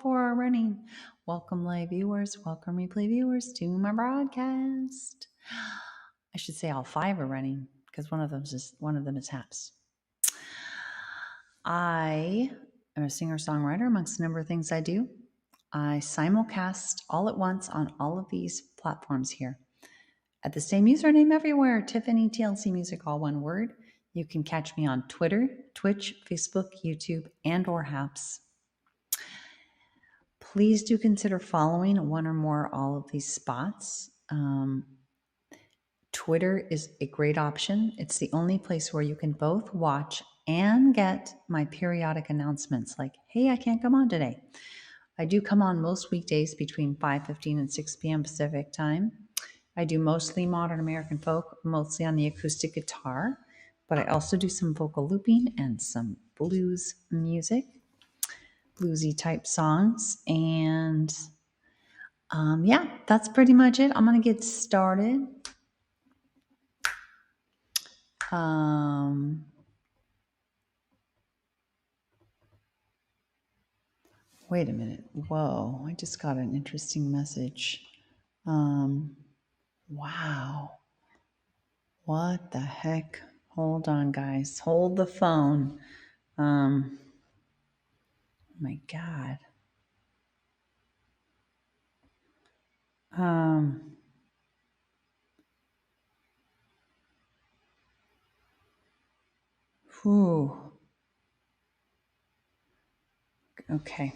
for our running. Welcome live viewers, welcome replay viewers to my broadcast. I should say all 5 are running because one of them is Haps. I am a singer-songwriter amongst a number of things I do. I simulcast all at once on all of these platforms here. At the same username everywhere, Tiffany TLC Music, all one word. You can catch me on Twitter, Twitch, Facebook, YouTube, and or Haps. Please do consider following one or more all of these spots. Twitter is a great option. It's the only place where you can both watch and get my periodic announcements like, hey, I can't come on today. I do come on most weekdays between 5:15 and 6 p.m. Pacific time. I do mostly modern American folk, mostly on the acoustic guitar, but I also do some vocal looping and some blues music, bluesy type songs. And yeah, that's pretty much it. I'm going to get started. Wait a minute. Whoa, I just got an interesting message. Wow. What the heck? Hold on, guys. Hold the phone. Oh my God. Whew. Okay.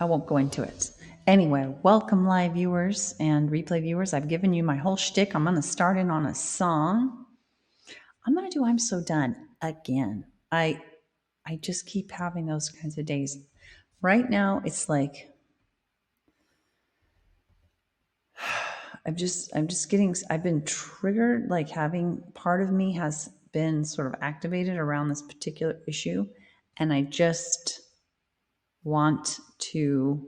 I won't go into it. Anyway, welcome live viewers and replay viewers. I've given you my whole shtick. I'm going to start in on a song. I'm going to do I'm So Done again. I just keep having those kinds of days. Right now, it's like I've been triggered, like having part of me has been sort of activated around this particular issue. And I just want to,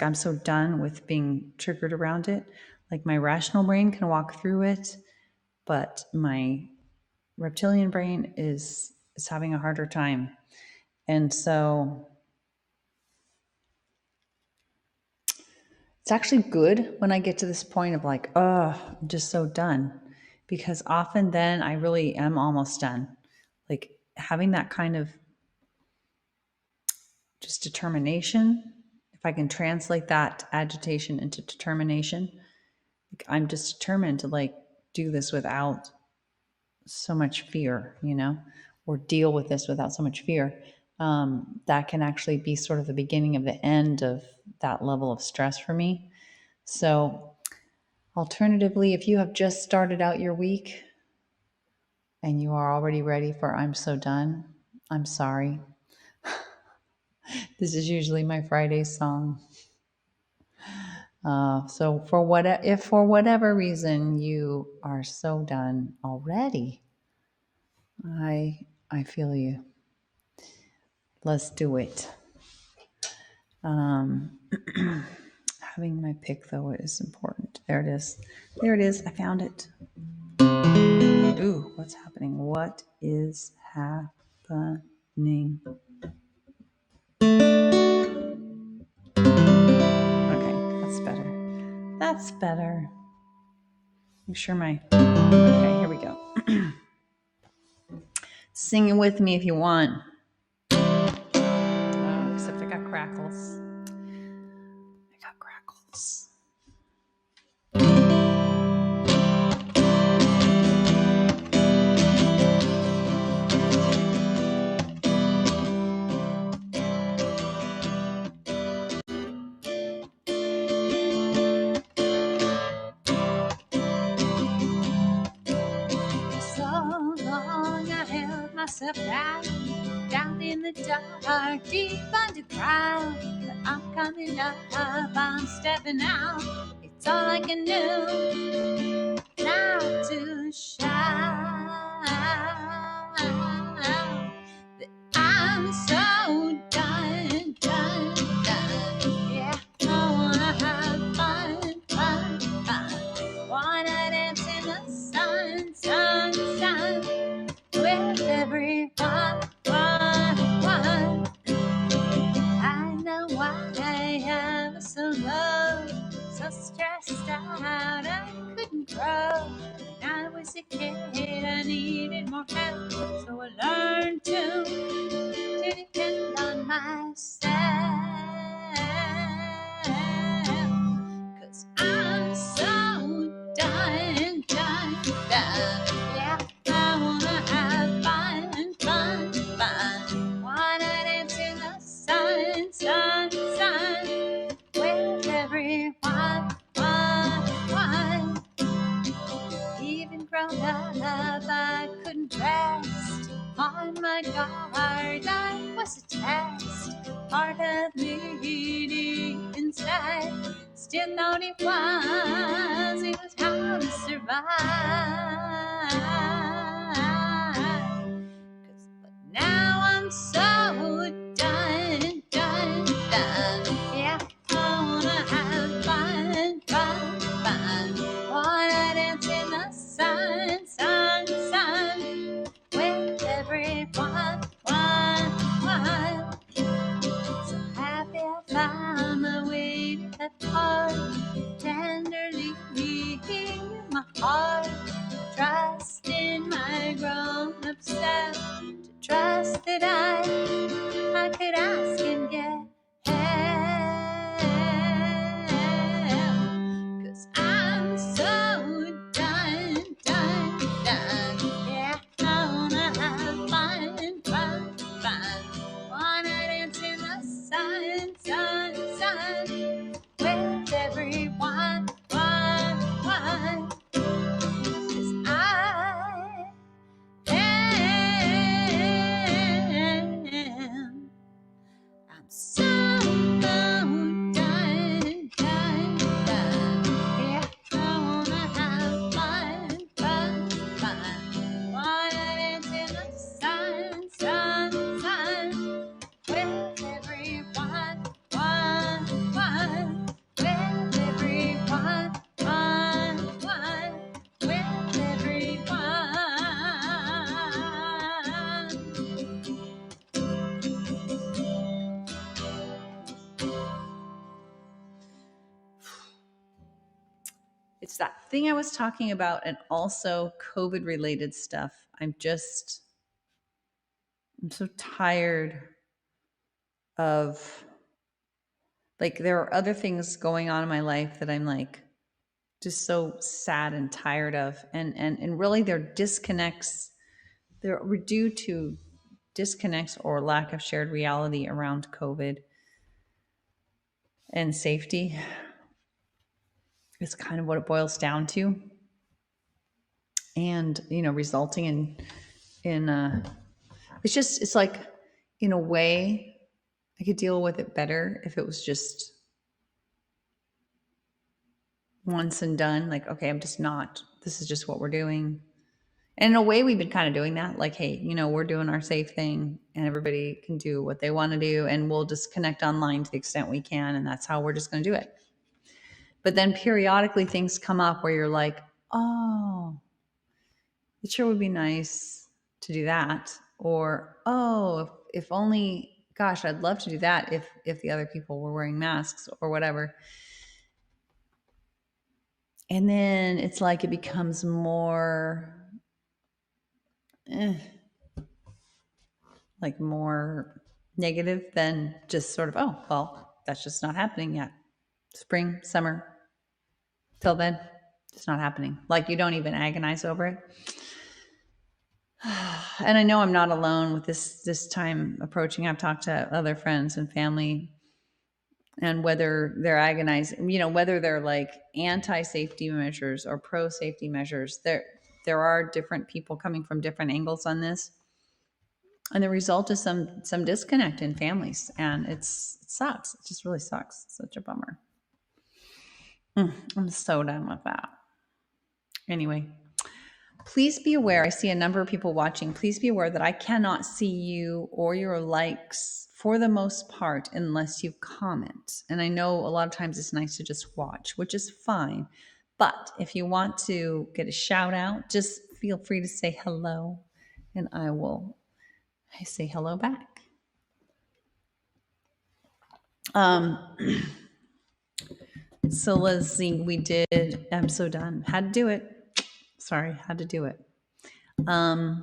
I'm so done with being triggered around it. Like my rational brain can walk through it, but my reptilian brain is having a harder time. And so it's actually good when I get to this point of like, oh, I'm just so done. Because often then I really am almost done. Like having that kind of just determination, if I can translate that agitation into determination, like I'm just determined to like do this without so much fear, or deal with this without so much fear. That can actually be sort of the beginning of the end of that level of stress for me. So alternatively, if you have just started out your week and you are already ready for I'm so done, I'm sorry. This is usually my Friday song. So if for whatever reason you are so done already, I feel you. Let's do it. Having my pick though is important. There it is. There it is. I found it. Ooh, what's happening? What is happening? Okay, that's better. That's better. Make sure okay, here we go. Sing it with me if you want. Except I got crackles. Down in the dark, deep underground, but I'm coming up, I'm stepping out. It's all I can do now to shout that I'm so done. Yeah, I wanna have fun. Wanna dance in the sun, with everyone. I stressed out, I couldn't grow. When I was a kid, I needed more help, so I learned to depend on myself. 'Cause I'm so done, done, done. Yeah, I wanna have fun, fun, fun. Wanna dance in the sun, sun, sun. With everyone, one. Even grown up, I couldn't rest. On my guard, I was a test. Part of me deep inside still thought it was how to survive. But now I'm so done, done, done. Yeah, I wanna have fun, fun, fun. Wanna dance in the sun, sun, sun. With everyone, one. So happy I found my way to that part. Tenderly in my heart. Trust in my grown-up self. To trust that I could ask and get help. 'Cause I'm so done, done, done. Yeah, I wanna have fun, fun, fun. Wanna dance in the sun, sun, sun. With everyone, one. 'Cause I am. I'm so done, done, done. Yeah, I wanna have fun, fun, fun. Wanna dance in the sun, sun, sun. With everyone, one. With everyone, one. With everyone. It's that thing I was talking about, and also COVID related stuff. I'm so tired of, like, there are other things going on in my life that I'm like just so sad and tired of. And really they're disconnects. They're due to disconnects or lack of shared reality around COVID and safety. It's kind of what it boils down to. And, resulting in it's like, in a way, I could deal with it better if it was just once and done. Like, okay, this is just what we're doing. And in a way, we've been kind of doing that. Like, hey, we're doing our safe thing and everybody can do what they want to do. And we'll just connect online to the extent we can. And that's how we're just going to do it. But then periodically things come up where you're like, oh, it sure would be nice to do that. Or, oh, if only, gosh, I'd love to do that if the other people were wearing masks or whatever. And then it's like it becomes more, like more negative than just sort of, oh, well, that's just not happening yet. Spring, summer, till then, it's not happening. Like, you don't even agonize over it. And I know I'm not alone with this time approaching. I've talked to other friends and family, and whether they're agonizing, whether they're like anti-safety measures or pro-safety measures, there are different people coming from different angles on this. And the result is some disconnect in families, and it sucks. It just really sucks. It's such a bummer. I'm so done with that. Anyway, please be aware. I see a number of people watching. Please be aware that I cannot see you or your likes for the most part unless you comment. And I know a lot of times it's nice to just watch, which is fine. But if you want to get a shout out, just feel free to say hello, and I say hello back. So let's see. We did. I'm so done. Had to do it. Sorry, had to do it. I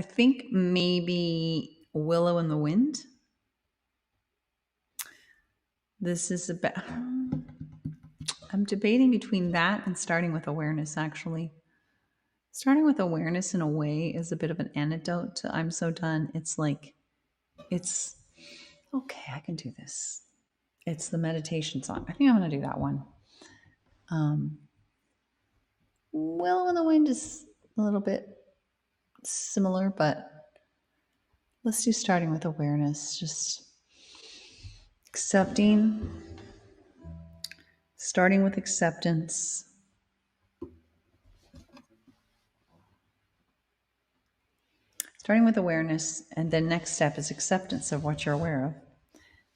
think maybe Willow in the Wind. This is about. I'm debating between that and Starting with Awareness, actually. Starting with Awareness, in a way, is a bit of an antidote to I'm So Done. It's like, it's okay, I can do this. It's the meditation song. I think I'm going to do that one. Willow in the Wind is a little bit similar, but let's do Starting with Awareness. Just accepting, starting with acceptance. Starting with awareness, and then next step is acceptance of what you're aware of,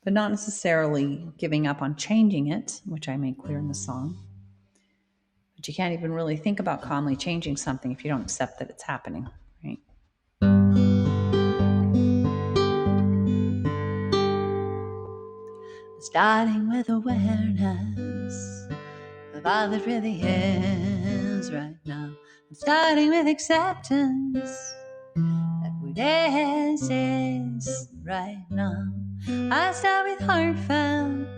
but not necessarily giving up on changing it, which I make clear in the song. But you can't even really think about calmly changing something if you don't accept that it's happening, right? Starting with awareness of all that really is right now. I'm starting with acceptance that what is right now. I start with heartfelt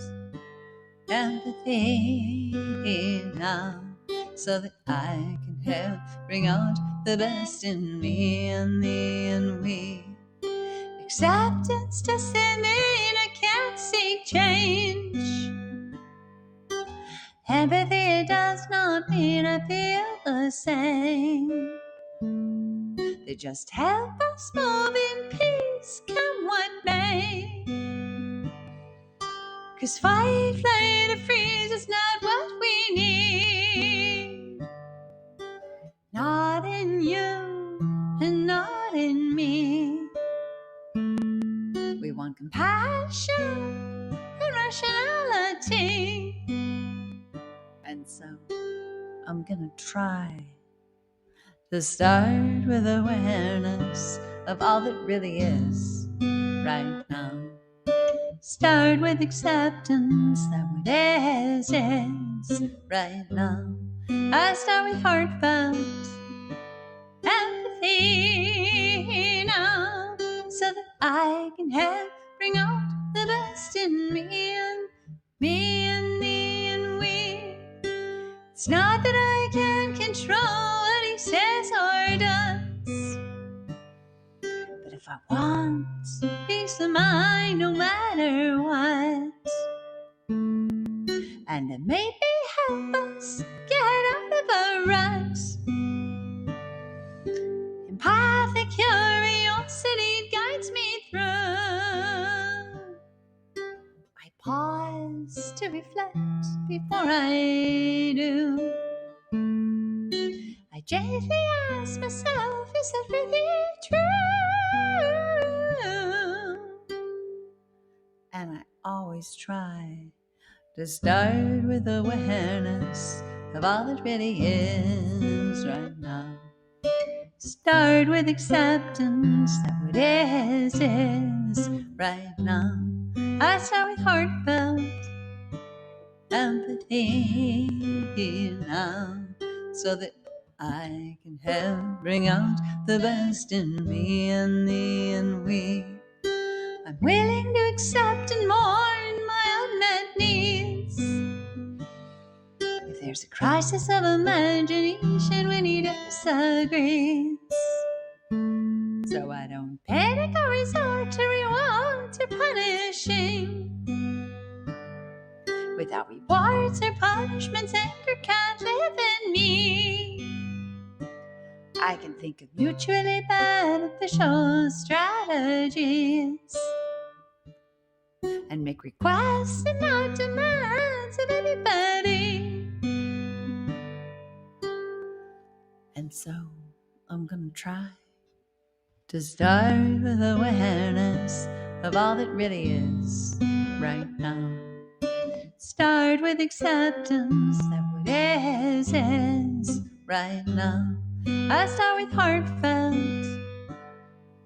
empathy now, so that I can help bring out the best in me and thee and we. Acceptance doesn't mean I can't seek change. Empathy does not mean I feel the same. They just help us move in peace, come what may. 'Cause fight, flight, or freeze is not what we need. Not in you and not in me. We want compassion and rationality. And so I'm gonna try to start with awareness of all that really is right now. Start with acceptance that what is right now. I start with heartfelt empathy now, so that I can help bring out the best in me and thee and we. It's not that I can control what he says or does, but if I want peace of mind no matter what, and it maybe help us get out of a rut. Empathic curiosity guides me through. I pause to reflect before I do. I gently ask myself, is that really true? And I always try to start with awareness of all that really is right now. Start with acceptance that what is right now. I start with heartfelt empathy now, so that I can help bring out the best in me and thee and we. I'm willing to accept and mourn my unmet needs. If there's a crisis of imagination when he disagrees, so I don't panic or resort to rewards or punishing. Without rewards or punishments, anger can't live in me. I can think of mutually beneficial strategies and make requests and not demands of anybody. And so I'm gonna try to start with awareness of all that really is right now. Start with acceptance that what is right now. I start with heartfelt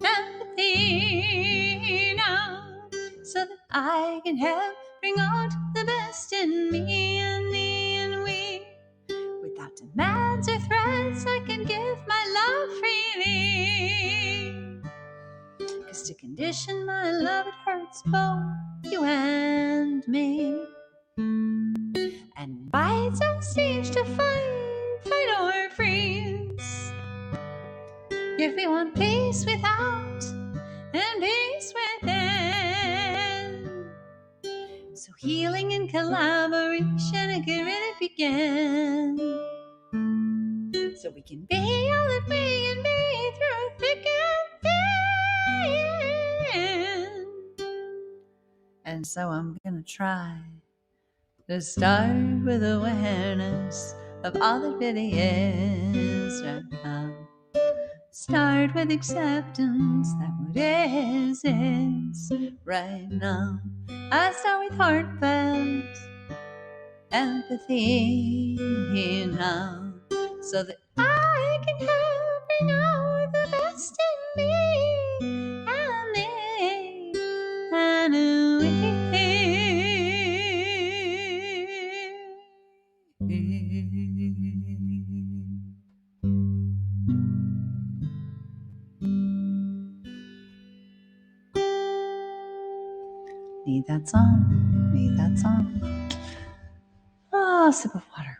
empathy now, so that I can help bring out the best in me and thee and we. Without demands or threats, I can give my love freely. 'Cause to condition my love, it hurts both you and me. And invites us each to fight or freeze. If we want peace without and peace within, so healing and collaboration, it can really begin. So we can be all that we can be through thick and thin. And so I'm gonna try to start with awareness of all that really is right now. Start with acceptance that what is right now. I start with heartfelt empathy now, so that I can help bring out the best in me and thee and Need that song, need that song. Oh, sip of water.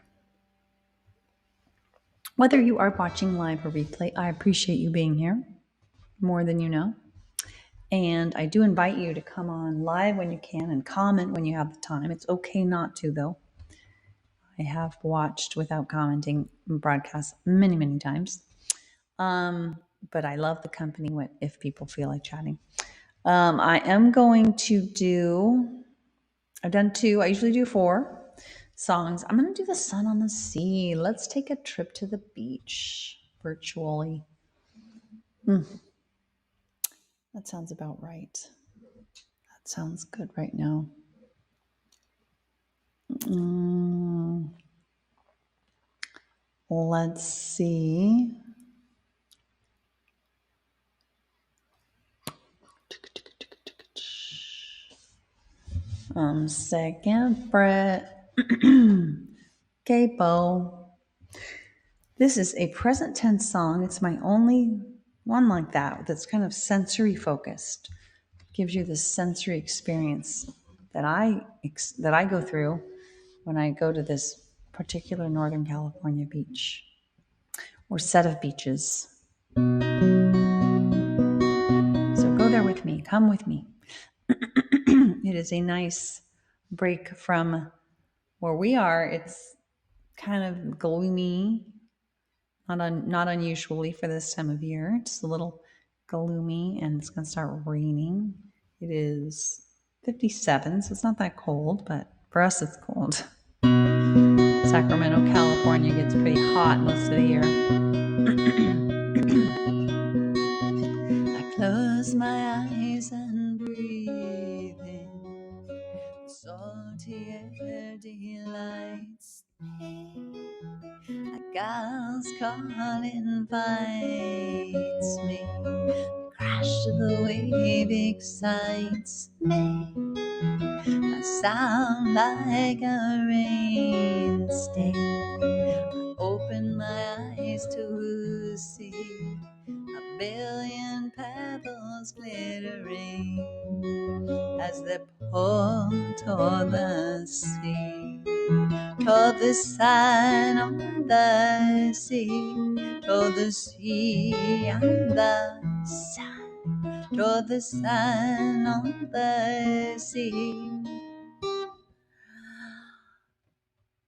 Whether you are watching live or replay, I appreciate you being here more than you know. And I do invite you to come on live when you can and comment when you have the time. It's okay not to, though. I have watched without commenting broadcasts many, many times. But I love the company if people feel like chatting. I am going to do, I've done 2, I usually do 4 songs. I'm going to do The Sun on the Sea. Let's take a trip to the beach virtually. That sounds about right. That sounds good right now. Let's see. Second fret. Capo. This is a present tense song. It's my only one like that that's kind of sensory focused. Gives you this sensory experience that I go through when I go to this particular Northern California beach or set of beaches. So go there with me. Come with me. It is a nice break from where we are. It's kind of gloomy, not unusually for this time of year. It's a little gloomy and it's going to start raining. It is 57, so it's not that cold, but for us it's cold. Sacramento, California gets pretty hot most of the year. I close my eyes and breathe in. Salty air delights me. A gal's call invites me. The crash of the wave excites me. I sound like a rain stain. I open my eyes to see a billion pebbles glittering as they pull toward the sea, toward the sun on the sea, toward the sea and the sun, toward the sun on the sea.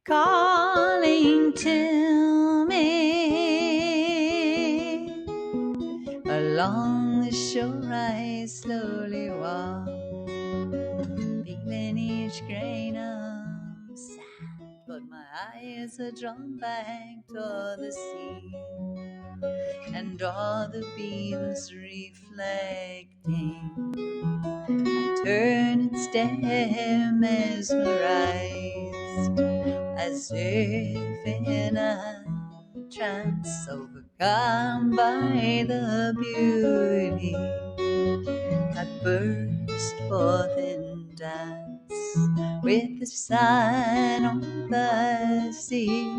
Calling to me along the shore I slowly walk, feeling each grain of sand, but my eyes are drawn back toward the sea, and all the beams reflecting. I turn and stare mesmerized, as if in a trance, overcome by the beauty that burst forth and dance with the sun on the sea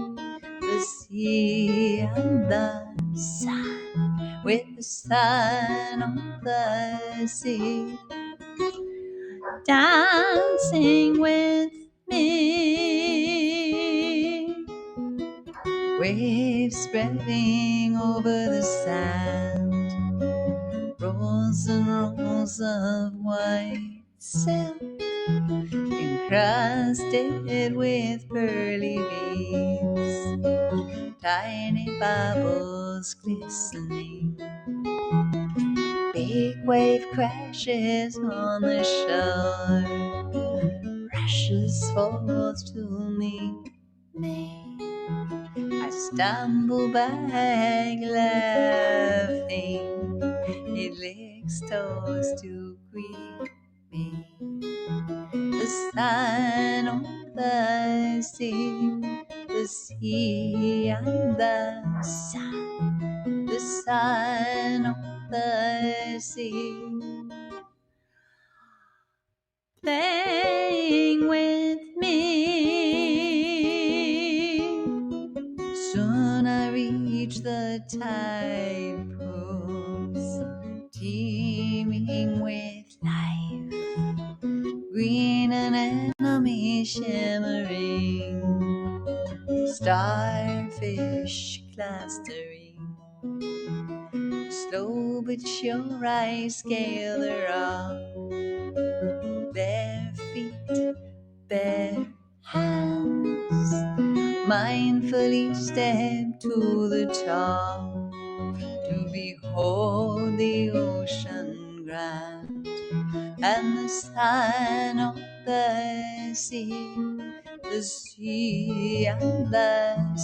and the sun, with the sun on the sea, dancing with me. Waves spreading over the sand, rolls and rolls of white silk, encrusted with pearly beads, tiny bubbles glistening. Big wave crashes on the shore, rushes forth to meet me. I stumble back laughing, it licks toes to greet me. The sun on the sea and the sun on the sea, playing with me. Soon I reach the tide pools, teeming with life, green anemone shimmering, starfish clustering. Slow but sure I scale the rock, bare feet, bare hands, mindfully step to the top to behold the ocean grand and the sun on the sea and the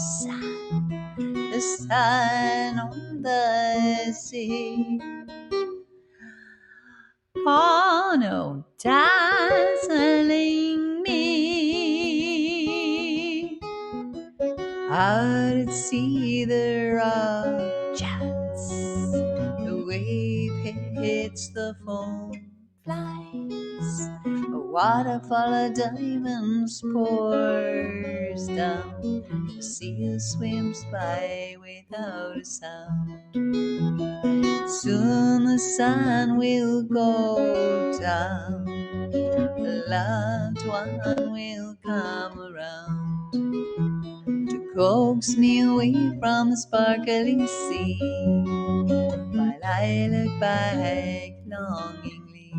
sun on the sea. Oh no, dazzling me. Out at sea the rock jets, the wave hits the foam flies, a waterfall of diamonds pours down, the seal swims by without a sound. Soon the sun will go down, the loved one will come around to coax me away from the sparkling sea, while I look back longingly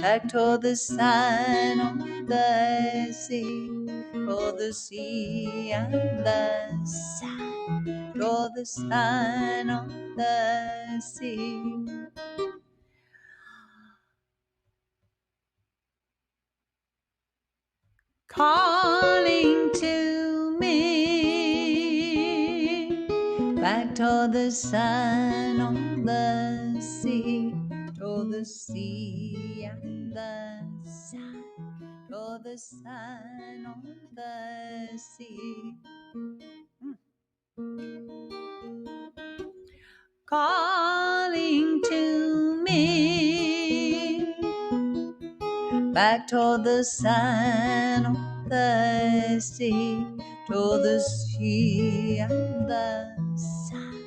back toward the sun on the sea, toward the sea and the sun, toward the sun on the sea. Calling to me back toward the sun on the sea, toward the sea and the sun, toward the sun on the sea. Calling to me back toward the sun on the sea, toward the sea and the sun,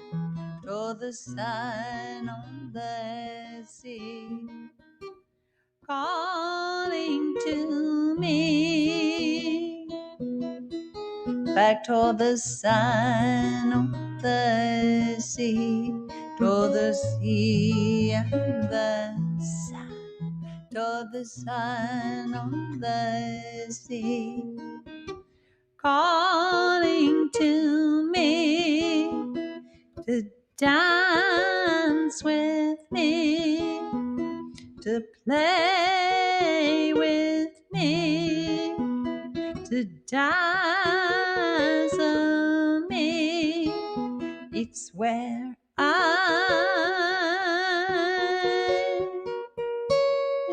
toward the sun on the sea. Calling to me back toward the sun on the sea, toward the sea and the sun, toward the sun on the sea. Calling to me to dance with me, to play with me, to dazzle me. It's where I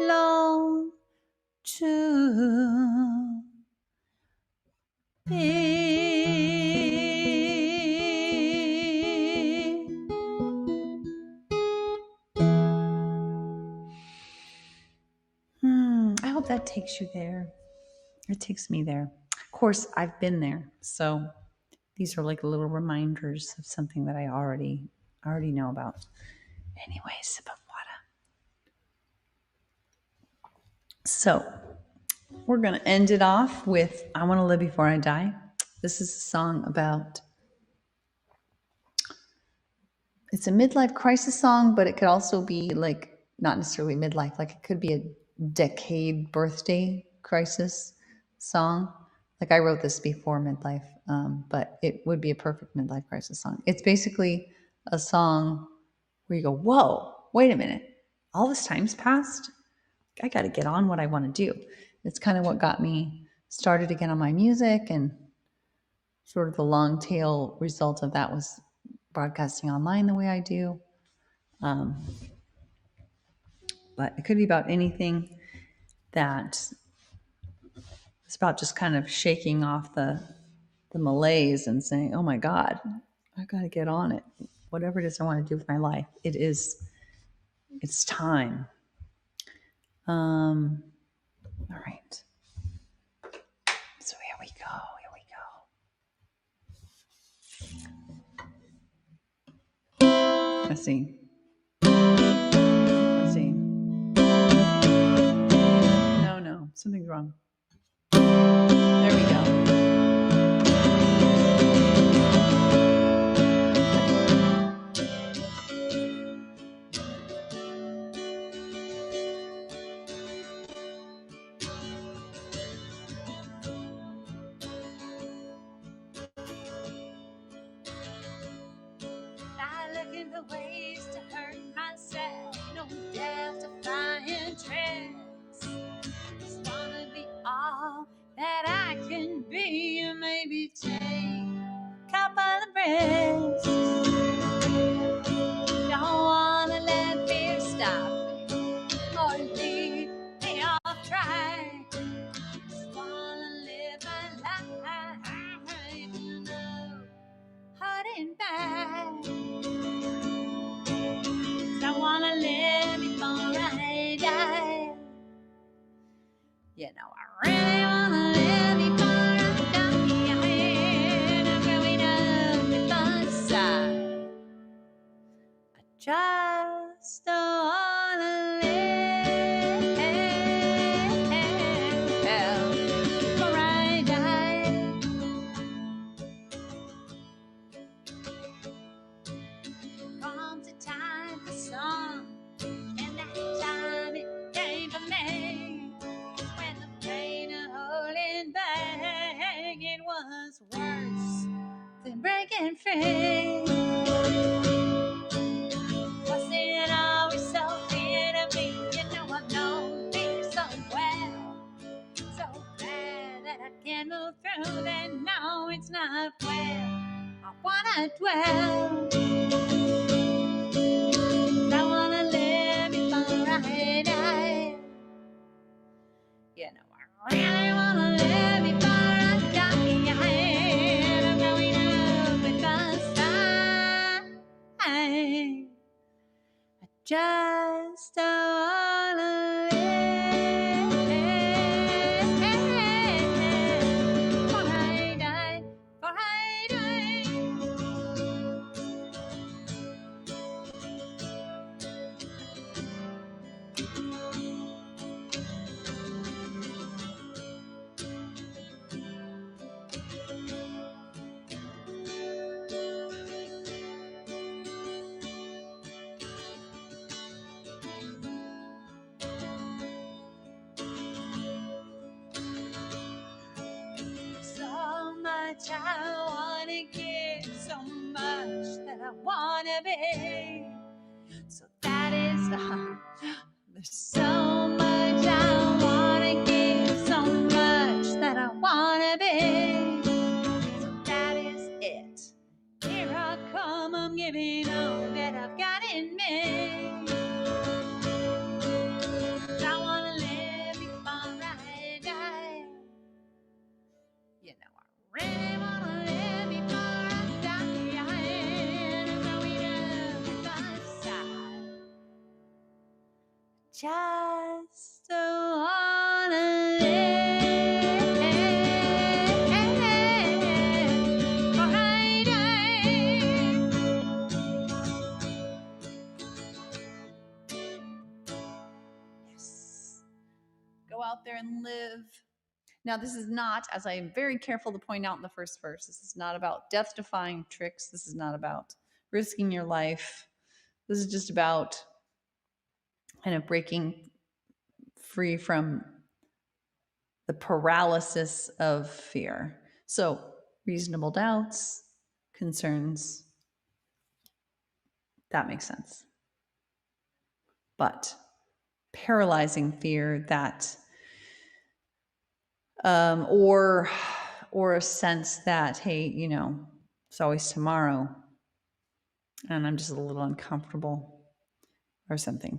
long to be. hope that takes you there. It takes me there. Of course, I've been there. So these are like little reminders of something that I already know about. Anyway, sip of water. So we're going to end it off with I Want to Live Before I Die. This is a song about, it's a midlife crisis song, but it could also be like, not necessarily midlife, like it could be a decade birthday crisis song. Like I wrote this before midlife, but it would be a perfect midlife crisis song. It's basically a song where you go, whoa, wait a minute. All this time's passed. I got to get on what I want to do. It's kind of what got me started again on my music, and sort of the long tail result of that was broadcasting online the way I do. But it could be about anything that it's about, just kind of shaking off the malaise and saying, oh my God, I got to get on it. Whatever it is I want to do with my life, it's time. All right. So here we go. Let's see. No, something's wrong. There we go. Looking for ways to hurt myself, no death-defying tricks. Just wanna be all that I can be, and maybe take a couple of risks. Don't wanna let fear stop me or lead me off track. Just wanna live my life, you know, holding back. I wanna live before I die. You know, I really wanna live before I die. I'm growing up with the side. I just don't wanna live before I die. Comes a time for some, and that time it came for me. When the pain of holding back, it was worse than breaking free. Was it always so clear to me? You know I've known fear so well, so bad that I can't move through. Then no, it's not where I wanna dwell. I wanna live before I die. You know, I really wanna live before I die. I'm growing up with the sign. I just don't wanna live before I die, before I die. So much I wanna give, so much that I wanna be. So that is there's so much I wanna give, so much that I wanna be. So that is it. Here I come, I'm giving all that I've got in me. I wanna live before I die. You know, I really wanna live before I die. I'm growing up with the side. out there and live. Now, this is not, as I am very careful to point out in the first verse, this is not about death-defying tricks. This is not about risking your life. This is just about kind of breaking free from the paralysis of fear. So, reasonable doubts, concerns, that makes sense. But paralyzing fear that, or a sense that, hey, you know, it's always tomorrow and I'm just a little uncomfortable or something.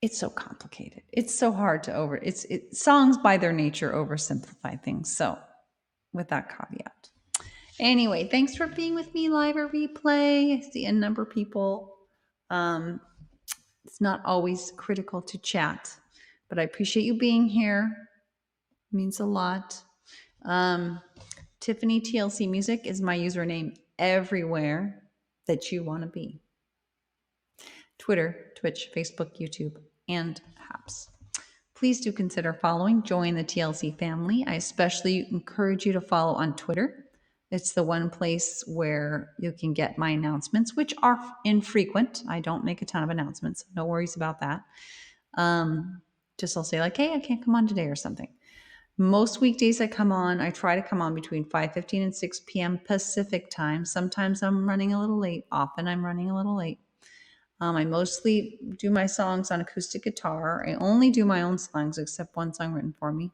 It's so complicated. It's so hard to songs by their nature oversimplify things. So with that caveat. Anyway, thanks for being with me live or replay. I see a number of people. It's not always critical to chat, but I appreciate you being here. It means a lot. Tiffany TLC Music is my username everywhere that you want to be. Twitter, Twitch, Facebook, YouTube, and apps. Please do consider following, join the TLC family. I especially encourage you to follow on Twitter. It's the one place where you can get my announcements, which are infrequent. I don't make a ton of announcements. No worries about that. Just I'll say like, hey, I can't come on today or something. Most weekdays I come on, I try to come on between 5:15 and 6 p.m. Pacific time. Sometimes I'm running a little late. Often I'm running a little late. I mostly do my songs on acoustic guitar. I only do my own songs except one song written for me.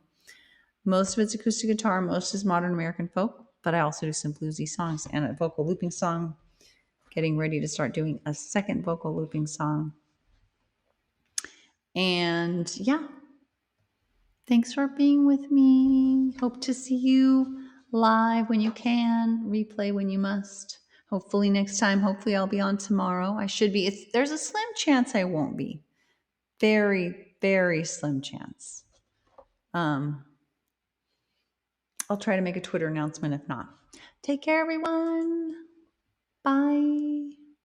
Most of it's acoustic guitar, most is modern American folk, but I also do some bluesy songs and a vocal looping song. Getting ready to start doing a second vocal looping song. And yeah, thanks for being with me. Hope to see you live when you can, replay when you must. Hopefully next time, hopefully I'll be on tomorrow. I should be. There's a slim chance I won't be. Very, very slim chance. I'll try to make a Twitter announcement if not. Take care, everyone. Bye.